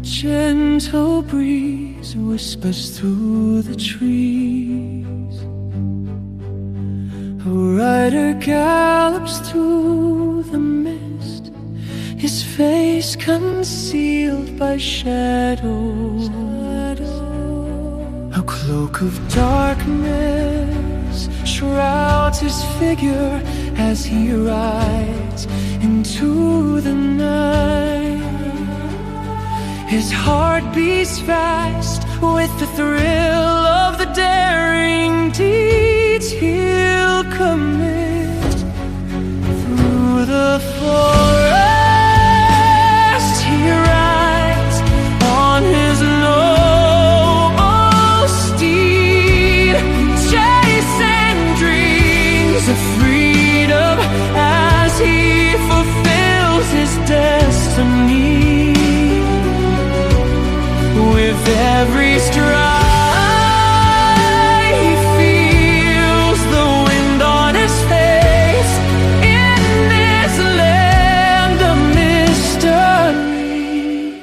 gentle breeze whispers through the trees. A rider gallops through the mist, his face concealed by shadows. A cloak of darkness shrouds his figure as he rides into the night. His heart beats fast with the thrill of the daring deeds he'll commit. Through the forest he rides on his noble steed, chasing dreams of freedom as he fulfills his destiny. With every stride, he feels the wind on his face. In this land of mystery,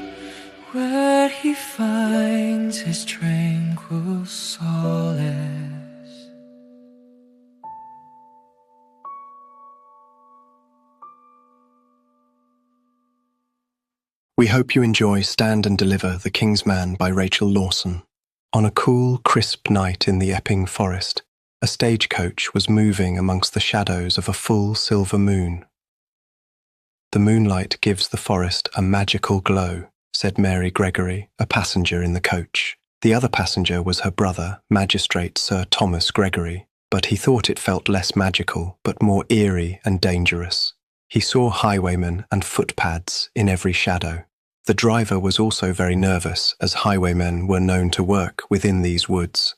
where he finds his tranquil solace. We hope you enjoy Stand and Deliver, The King's Man by Rachel Lawson. On a cool, crisp night in the Epping forest, a stagecoach was moving amongst the shadows of a full silver moon. The moonlight gives the forest a magical glow, said Mary Gregory, a passenger in the coach. The other passenger was her brother, Magistrate Sir Thomas Gregory, but he thought it felt less magical, but more eerie and dangerous. He saw highwaymen and footpads in every shadow. The driver was also very nervous, as highwaymen were known to work within these woods.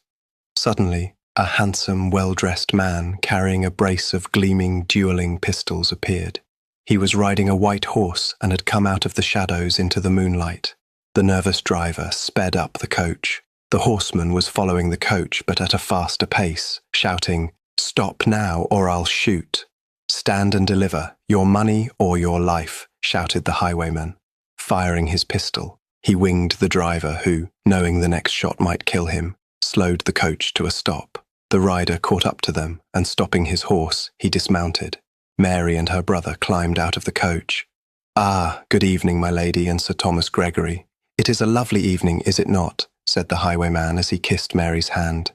Suddenly, a handsome, well-dressed man carrying a brace of gleaming, dueling pistols appeared. He was riding a white horse and had come out of the shadows into the moonlight. The nervous driver sped up the coach. The horseman was following the coach, but at a faster pace, shouting, "Stop now, or I'll shoot." "Stand and deliver, your money or your life," shouted the highwayman. Firing his pistol, he winged the driver who, knowing the next shot might kill him, slowed the coach to a stop. The rider caught up to them, and stopping his horse, he dismounted. Mary and her brother climbed out of the coach. "Ah, good evening, my lady and Sir Thomas Gregory. It is a lovely evening, is it not?" said the highwayman as he kissed Mary's hand.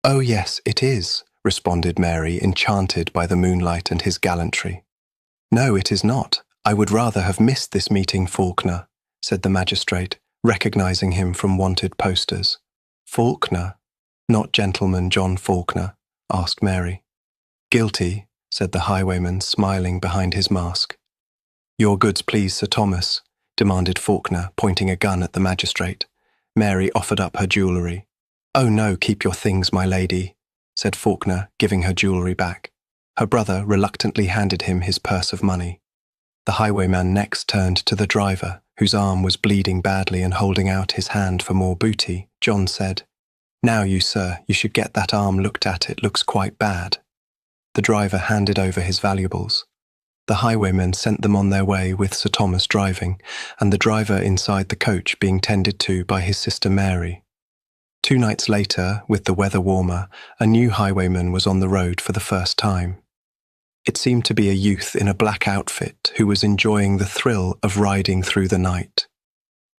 "Oh yes, it is," responded Mary, enchanted by the moonlight and his gallantry. "No, it is not. I would rather have missed this meeting, Faulkner," said the magistrate, recognizing him from wanted posters. "Faulkner? Not Gentleman John Faulkner?" asked Mary. "Guilty," said the highwayman, smiling behind his mask. "Your goods, please, Sir Thomas," demanded Faulkner, pointing a gun at the magistrate. Mary offered up her jewellery. "Oh no, keep your things, my lady," said Faulkner, giving her jewellery back. Her brother reluctantly handed him his purse of money. The highwayman next turned to the driver, whose arm was bleeding badly and holding out his hand for more booty. John said, "Now you, sir, you should get that arm looked at. It looks quite bad." The driver handed over his valuables. The highwaymen sent them on their way with Sir Thomas driving, and the driver inside the coach being tended to by his sister Mary. 2 nights later, with the weather warmer, a new highwayman was on the road for the first time. It seemed to be a youth in a black outfit who was enjoying the thrill of riding through the night.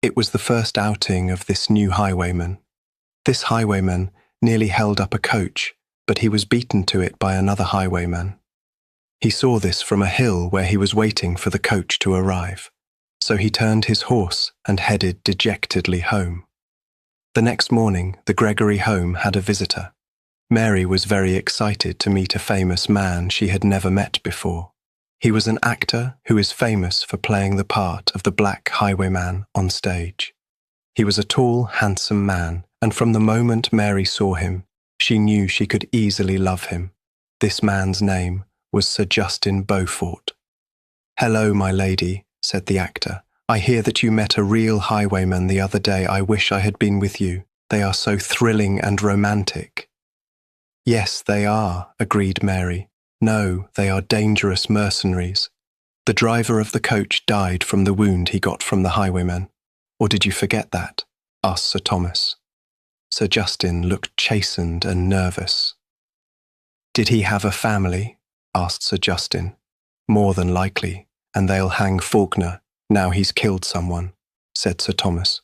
It was the first outing of this new highwayman. This highwayman nearly held up a coach, but he was beaten to it by another highwayman. He saw this from a hill where he was waiting for the coach to arrive, so he turned his horse and headed dejectedly home. The next morning, the Gregory home had a visitor. Mary was very excited to meet a famous man she had never met before. He was an actor who is famous for playing the part of the black highwayman on stage. He was a tall, handsome man, and from the moment Mary saw him, she knew she could easily love him. This man's name was Sir Justin Beaufort. "Hello, my lady," said the actor. "I hear that you met a real highwayman the other day. I wish I had been with you. They are so thrilling and romantic." "Yes, they are," agreed Mary. "No, they are dangerous mercenaries. The driver of the coach died from the wound he got from the highwayman. Or did you forget that? Asked Sir Thomas. Sir Justin looked chastened and nervous. Did he have a family? Asked Sir Justin. More than likely, and they'll hang Faulkner now he's killed someone, said Sir Thomas.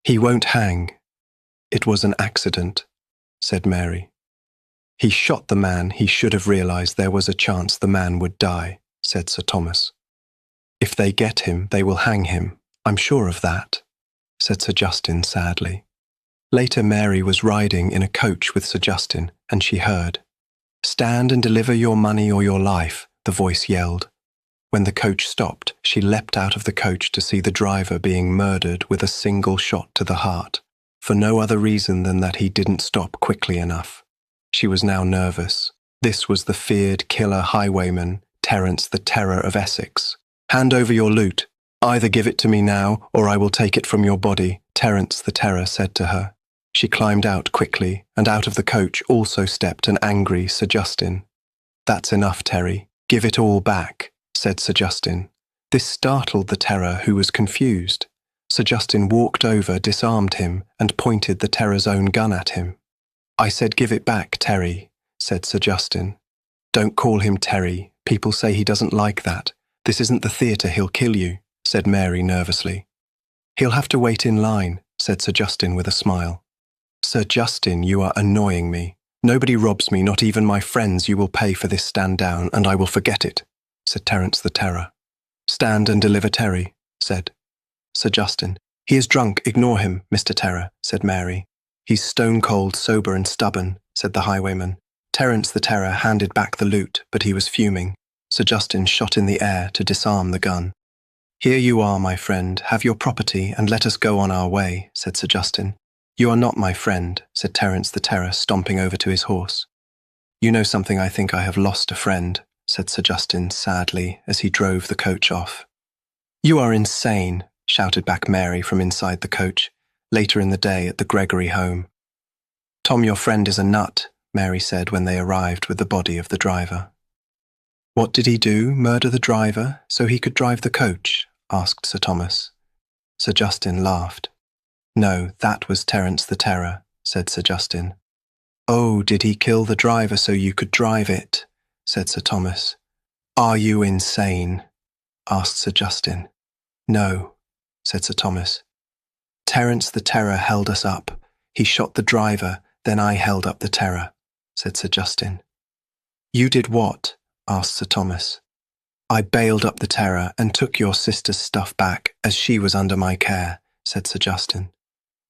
He won't hang. It was an accident, said Mary. He shot the man. He should have realized there was a chance the man would die, said Sir Thomas. If they get him, they will hang him. I'm sure of that, said Sir Justin sadly. Later, Mary was riding in a coach with Sir Justin, and she heard, "Stand and deliver your money or your life," the voice yelled. When the coach stopped, she leapt out of the coach to see the driver being murdered with a single shot to the heart, for no other reason than that he didn't stop quickly enough. She was now nervous. This was the feared killer highwayman, Terence the Terror of Essex. "Hand over your loot. Either give it to me now, or I will take it from your body," Terence the Terror said to her. She climbed out quickly, and out of the coach also stepped an angry Sir Justin. "That's enough, Terry. Give it all back," said Sir Justin. This startled the Terror, who was confused. Sir Justin walked over, disarmed him, and pointed the Terror's own gun at him. "I said give it back, Terry," said Sir Justin. "Don't call him Terry. People say he doesn't like that. This isn't the theatre, he'll kill you," said Mary nervously. "He'll have to wait in line," said Sir Justin with a smile. "Sir Justin, you are annoying me. Nobody robs me, not even my friends. You will pay for this. Stand down, and I will forget it," said Terence the Terror. "Stand and deliver Terry," said Sir Justin. "He is drunk. Ignore him, Mr. Terror," said Mary. "He's stone-cold, sober and stubborn," said the highwayman. Terence the Terror handed back the loot, but he was fuming. Sir Justin shot in the air to disarm the gun. "Here you are, my friend. Have your property and let us go on our way," said Sir Justin. "You are not my friend," said Terence the Terror, stomping over to his horse. "You know something, I think I have lost a friend," said Sir Justin sadly as he drove the coach off. "You are insane," shouted back Mary from inside the coach, later in the day at the Gregory home. "Tom, your friend is a nut," Mary said when they arrived with the body of the driver. "What did he do, murder the driver so he could drive the coach?" asked Sir Thomas. Sir Justin laughed. "No, that was Terence the Terror," said Sir Justin. "Oh, did he kill the driver so you could drive it?" said Sir Thomas. "Are you insane?" asked Sir Justin. "No," said Sir Thomas. "Terence the Terror held us up. He shot the driver, then I held up the Terror," said Sir Justin. "You did what?" asked Sir Thomas. "I bailed up the Terror and took your sister's stuff back, as she was under my care," said Sir Justin.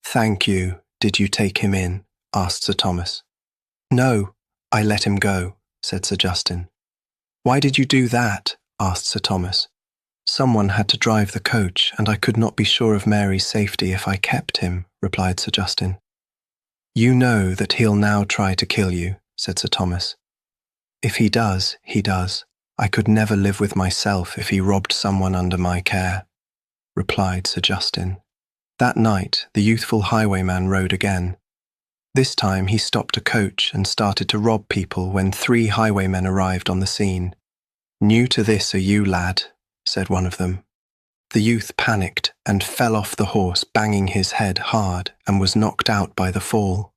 "Thank you. Did you take him in?" asked Sir Thomas. "No, I let him go," said Sir Justin. "Why did you do that?" asked Sir Thomas. "Someone had to drive the coach, and I could not be sure of Mary's safety if I kept him," replied Sir Justin. "You know that he'll now try to kill you," said Sir Thomas. "If he does, he does. I could never live with myself if he robbed someone under my care," replied Sir Justin. That night, the youthful highwayman rode again. This time he stopped a coach and started to rob people when 3 highwaymen arrived on the scene. "New to this are you, lad," said one of them. The youth panicked and fell off the horse, banging his head hard, and was knocked out by the fall.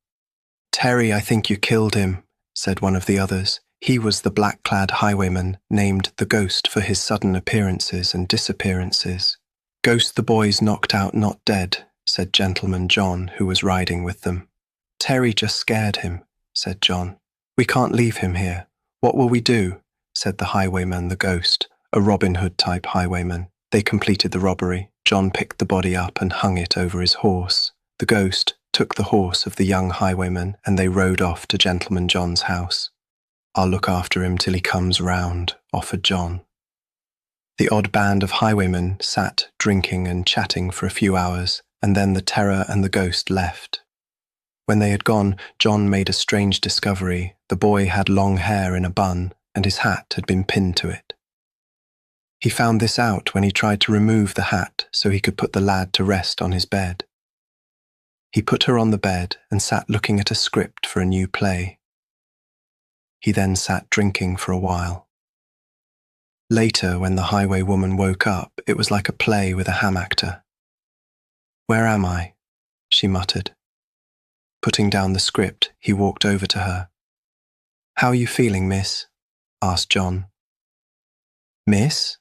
"Terry, I think you killed him," said one of the others. He was the black-clad highwayman named the Ghost for his sudden appearances and disappearances. "Ghost the boys knocked out, not dead," said Gentleman John, who was riding with them. "Terry just scared him," said John. "We can't leave him here. What will we do?" said the highwayman, the Ghost, a Robin Hood-type highwayman. They completed the robbery. John picked the body up and hung it over his horse. The Ghost took the horse of the young highwayman, and they rode off to Gentleman John's house. "I'll look after him till he comes round," offered John. The odd band of highwaymen sat drinking and chatting for a few hours, and then the Terror and the Ghost left. When they had gone, John made a strange discovery. The boy had long hair in a bun, and his hat had been pinned to it. He found this out when he tried to remove the hat so he could put the lad to rest on his bed. He put her on the bed and sat looking at a script for a new play. He then sat drinking for a while. Later, when the highwaywoman woke up, it was like a play with a ham actor. Where am I? She muttered. Putting down the script, he walked over to her. How are you feeling, miss? Asked John. Miss?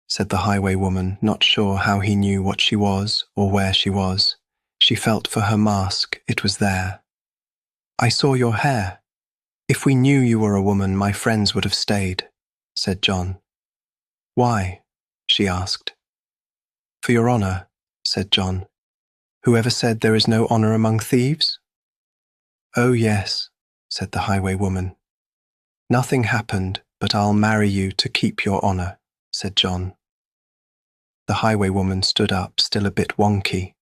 Said the highwaywoman, not sure how he knew what she was or where she was. She felt for her mask. It was there. I saw your hair. If we knew you were a woman, my friends would have stayed, said John. Why? She asked. For your honour, said John. Whoever said there is no honour among thieves? Oh, yes, said the highwaywoman. Nothing happened, but I'll marry you to keep your honour, said John. The highwaywoman stood up, still a bit wonky.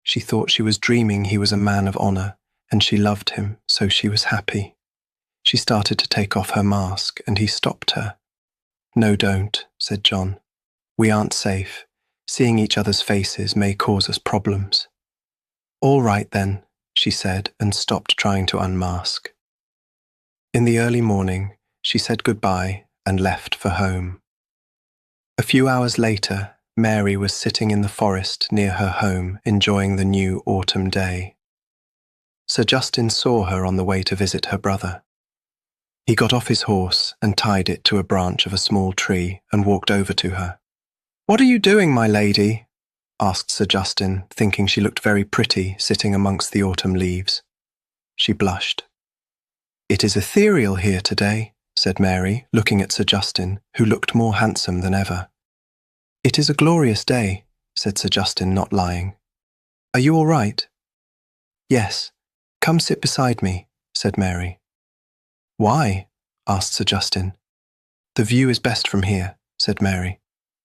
She thought she was dreaming he was a man of honour, and she loved him, so she was happy. She started to take off her mask, and he stopped her. No, don't, said John. We aren't safe. Seeing each other's faces may cause us problems. All right then, she said, and stopped trying to unmask. In the early morning, she said goodbye and left for home. A few hours later, Mary was sitting in the forest near her home, enjoying the new autumn day. Sir Justin saw her on the way to visit her brother. He got off his horse and tied it to a branch of a small tree and walked over to her. What are you doing, my lady? Asked Sir Justin, thinking she looked very pretty sitting amongst the autumn leaves. She blushed. It is ethereal here today, said Mary, looking at Sir Justin, who looked more handsome than ever. It is a glorious day, said Sir Justin, not lying. Are you all right? Yes. Come sit beside me, said Mary. Why? Asked Sir Justin. The view is best from here, said Mary.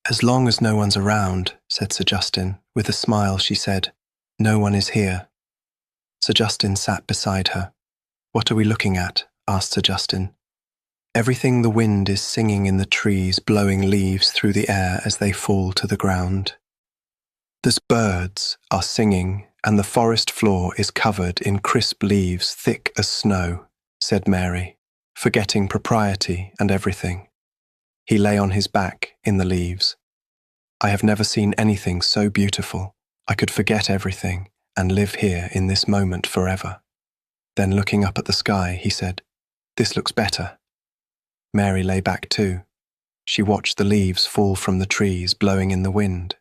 As long as no one's around, said Sir Justin. With a smile she said, No one is here. Sir Justin sat beside her. What are we looking at? Asked Sir Justin. Everything the wind is singing in the trees, blowing leaves through the air as they fall to the ground. The birds are singing, and the forest floor is covered in crisp leaves thick as snow, said Mary, forgetting propriety and everything. He lay on his back in the leaves. I have never seen anything so beautiful. I could forget everything and live here in this moment forever. Then looking up at the sky, he said, This looks better. Mary lay back too. She watched the leaves fall from the trees, blowing in the wind.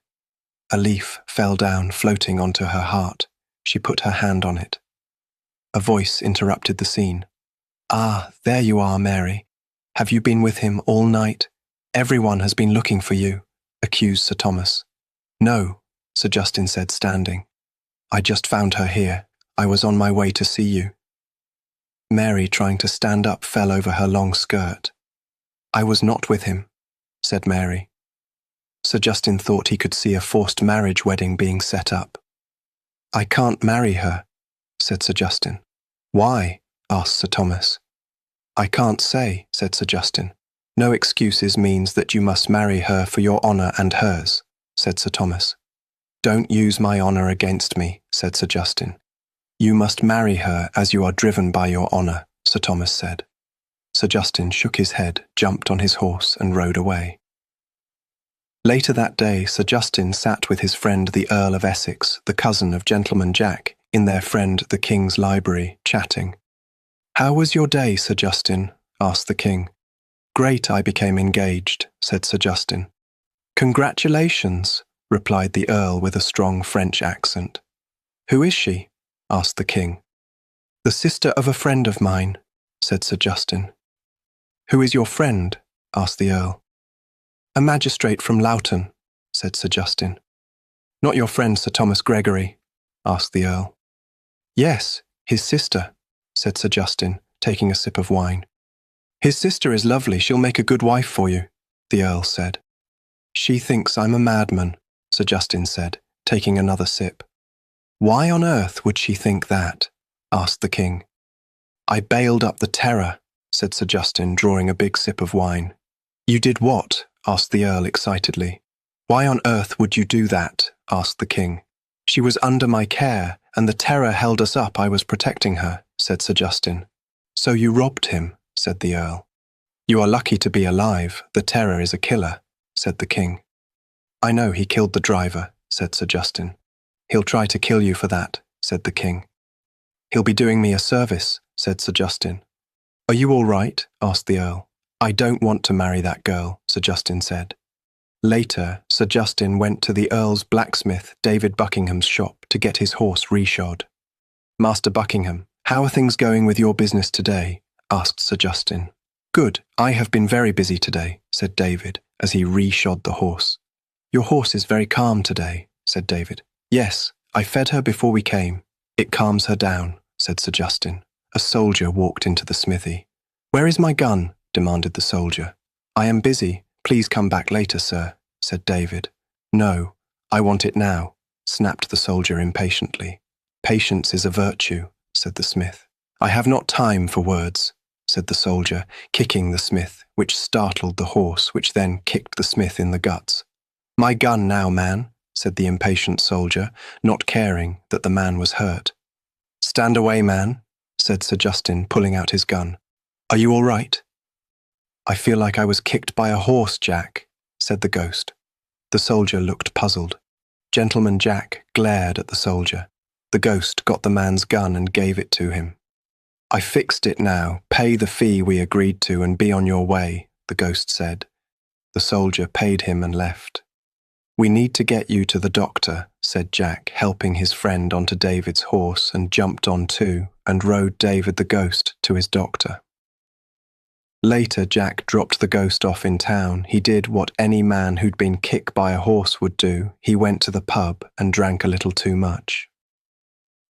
A leaf fell down, floating onto her heart. She put her hand on it. A voice interrupted the scene. Ah, there you are, Mary. Have you been with him all night? Everyone has been looking for you, accused Sir Thomas. No, Sir Justin said, standing. I just found her here. I was on my way to see you. Mary, trying to stand up, fell over her long skirt. I was not with him, said Mary. Sir Justin thought he could see a forced marriage wedding being set up. I can't marry her, said Sir Justin. Why? Asked Sir Thomas. I can't say, said Sir Justin. No excuses means that you must marry her for your honour and hers, said Sir Thomas. Don't use my honour against me, said Sir Justin. You must marry her as you are driven by your honour, Sir Thomas said. Sir Justin shook his head, jumped on his horse and rode away. Later that day, Sir Justin sat with his friend the Earl of Essex, the cousin of Gentleman Jack, in their friend the King's library, chatting. How was your day, Sir Justin? Asked the King. Great, I became engaged, said Sir Justin. Congratulations, replied the Earl with a strong French accent. Who is she? Asked the King. The sister of a friend of mine, said Sir Justin. Who is your friend? Asked the Earl. A magistrate from Loughton, said Sir Justin. Not your friend Sir Thomas Gregory? Asked the Earl. Yes, his sister, said Sir Justin, taking a sip of wine. His sister is lovely, she'll make a good wife for you, the Earl said. She thinks I'm a madman, Sir Justin said, taking another sip. Why on earth would she think that? Asked the King. I bailed up the terror, said Sir Justin, drawing a big sip of wine. You did what? Asked the Earl excitedly. Why on earth would you do that? Asked the King. She was under my care, and the terror held us up. I was protecting her, said Sir Justin. So you robbed him, said the Earl. You are lucky to be alive. The terror is a killer, said the King. I know he killed the driver, said Sir Justin. He'll try to kill you for that, said the king. He'll be doing me a service, said Sir Justin. Are you all right? Asked the earl. I don't want to marry that girl, Sir Justin said. Later, Sir Justin went to the earl's blacksmith, David Buckingham's shop, to get his horse reshod. Master Buckingham, how are things going with your business today? Asked Sir Justin. Good, I have been very busy today, said David, as he reshod the horse. Your horse is very calm today, said David. Yes, I fed her before we came. It calms her down, said Sir Justin. A soldier walked into the smithy. Where is my gun? Demanded the soldier. I am busy. Please come back later, sir, said David. No, I want it now, snapped the soldier impatiently. Patience is a virtue, said the smith. I have not time for words, said the soldier, kicking the smith, which startled the horse, which then kicked the smith in the guts. My gun now, man, said the impatient soldier, not caring that the man was hurt. Stand away, man, said Sir Justin, pulling out his gun. Are you all right? I feel like I was kicked by a horse, Jack, said the ghost. The soldier looked puzzled. Gentleman Jack glared at the soldier. The ghost got the man's gun and gave it to him. I fixed it now. Pay the fee we agreed to and be on your way, the ghost said. The soldier paid him and left. We need to get you to the doctor, said Jack, helping his friend onto David's horse, and jumped on too and rode David the ghost to his doctor. Later, Jack dropped the ghost off in town. He did what any man who'd been kicked by a horse would do. He went to the pub and drank a little too much.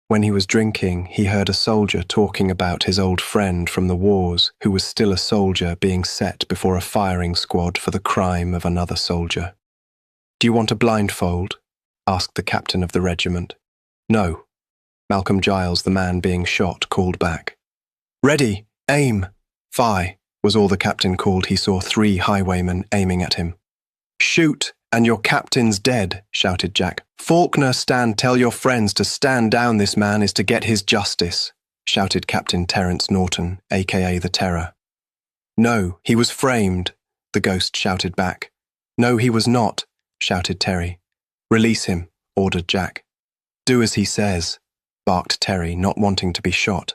When he was drinking, he heard a soldier talking about his old friend from the wars, who was still a soldier being set before a firing squad for the crime of another soldier. Do you want a blindfold? Asked the captain of the regiment. No. Malcolm Giles, the man being shot, called back. Ready, aim, fire, was all the captain called. He saw 3 highwaymen aiming at him. Shoot, and your captain's dead, shouted Jack. Faulkner, stand, tell your friends to stand down. This man is to get his justice, shouted Captain Terence Norton, a.k.a. the Terror. No, he was framed, the ghost shouted back. No, he was not, shouted Terry. Release him, ordered Jack. Do as he says, barked Terry, not wanting to be shot.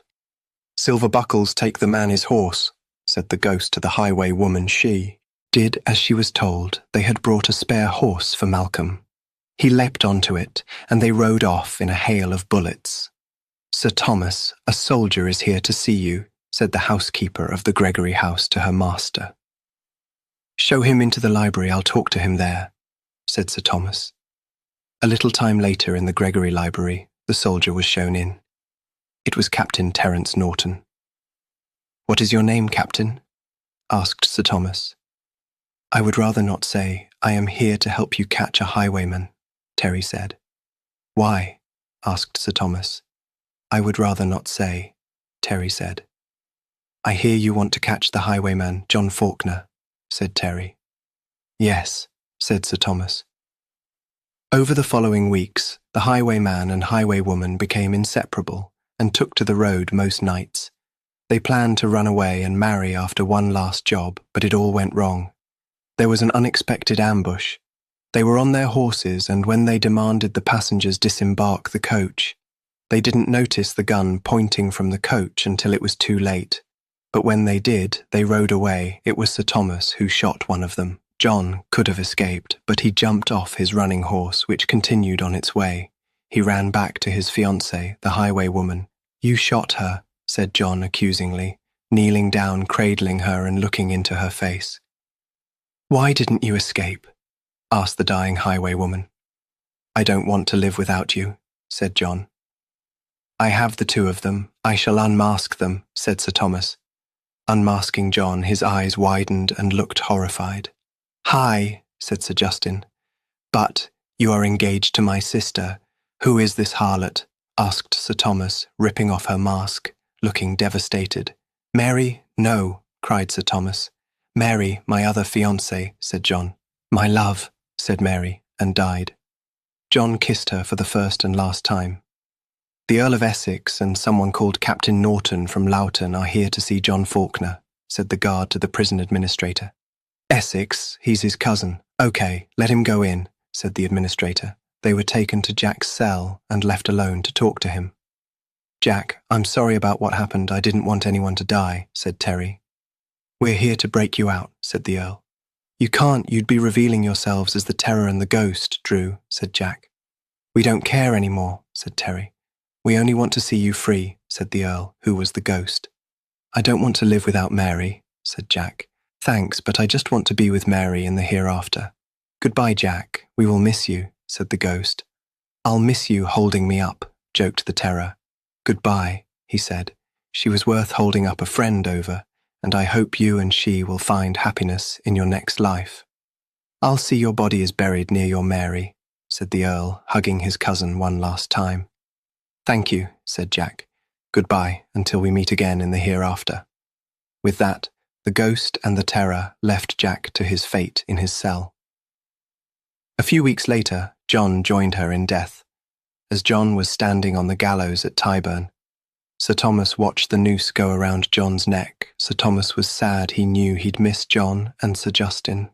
Silver Buckles, take the man his horse, said the ghost to the highway woman. She did as she was told. They had brought a spare horse for Malcolm. He leapt onto it, and they rode off in a hail of bullets. Sir Thomas, a soldier is here to see you, said the housekeeper of the Gregory house to her master. Show him into the library, I'll talk to him there, said Sir Thomas. A little time later in the Gregory library, the soldier was shown in. It was Captain Terence Norton. What is your name, Captain? Asked Sir Thomas. I would rather not say. I am here to help you catch a highwayman, Terry said. Why? Asked Sir Thomas. I would rather not say, Terry said. I hear you want to catch the highwayman, John Faulkner, said Terry. Yes, said Sir Thomas. Over the following weeks, the highwayman and highwaywoman became inseparable and took to the road most nights. They planned to run away and marry after one last job, but it all went wrong. There was an unexpected ambush. They were on their horses, and when they demanded the passengers disembark the coach, they didn't notice the gun pointing from the coach until it was too late. But when they did, they rode away. It was Sir Thomas who shot one of them. John could have escaped, but he jumped off his running horse, which continued on its way. He ran back to his fiancée, the highwaywoman. You shot her, said John accusingly, kneeling down, cradling her and looking into her face. Why didn't you escape? Asked the dying highwaywoman. I don't want to live without you, said John. I have the 2 of them. I shall unmask them, said Sir Thomas. Unmasking John, his eyes widened and looked horrified. Hi, said Sir Justin. But you are engaged to my sister. Who is this harlot? Asked Sir Thomas, ripping off her mask, looking devastated. Mary? No, cried Sir Thomas. Mary, my other fiancée, said John. My love, said Mary, and died. John kissed her for the first and last time. The Earl of Essex and someone called Captain Norton from Loughton are here to see John Faulkner, said the guard to the prison administrator. Essex, he's his cousin. Okay, let him go in, said the administrator. They were taken to Jack's cell and left alone to talk to him. "Jack, I'm sorry about what happened. I didn't want anyone to die," said Terry. "We're here to break you out," said the Earl. "You can't, you'd be revealing yourselves as the Terror and the Ghost, Drew," said Jack. "We don't care anymore," said Terry. "We only want to see you free," said the Earl, who was the ghost. "I don't want to live without Mary," said Jack. "Thanks, but I just want to be with Mary in the hereafter." "Goodbye, Jack. We will miss you," said the ghost. "I'll miss you holding me up," joked the Terror. "Goodbye," he said. "She was worth holding up a friend over, and I hope you and she will find happiness in your next life." "I'll see your body is buried near your Mary," said the Earl, hugging his cousin one last time. "Thank you," said Jack. "Goodbye until we meet again in the hereafter." With that, the ghost and the Terror left Jack to his fate in his cell. A few weeks later, John joined her in death. As John was standing on the gallows at Tyburn, Sir Thomas watched the noose go around John's neck. Sir Thomas was sad. He knew he'd missed John and Sir Justin.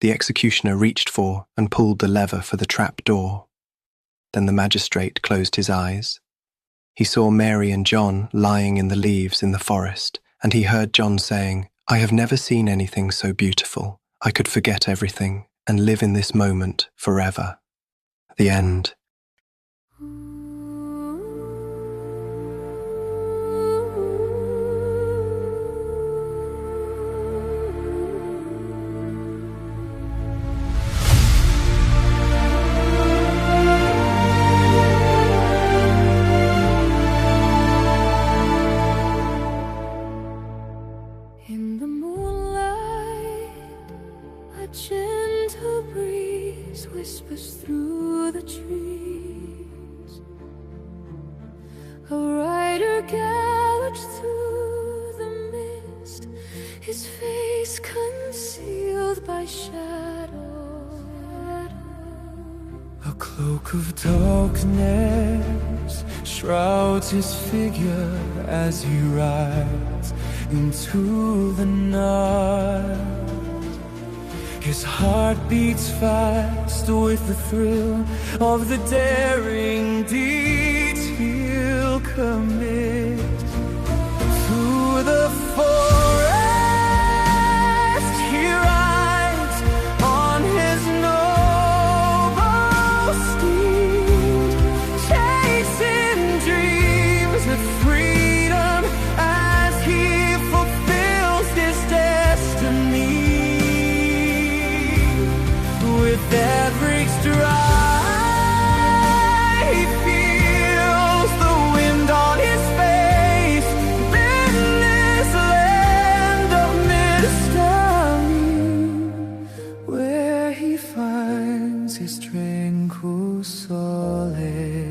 The executioner reached for and pulled the lever for the trap door. Then the magistrate closed his eyes. He saw Mary and John lying in the leaves in the forest, and he heard John saying, "I have never seen anything so beautiful. I could forget everything and live in this moment forever." The end. In the moonlight, a gentle breeze whispers through the trees. A rider gallops through the mist, his face concealed by shadow. A cloak of darkness shrouds his figure as he rides into the night. His heart beats fast with the thrill of the daring deeds he'll commit. Through the forest he rides on his noble steed, chasing dreams of freedom as he fulfills his destiny. With every stride, he feels the wind on his face. In this land of mystery, where he finds his tranquil solace.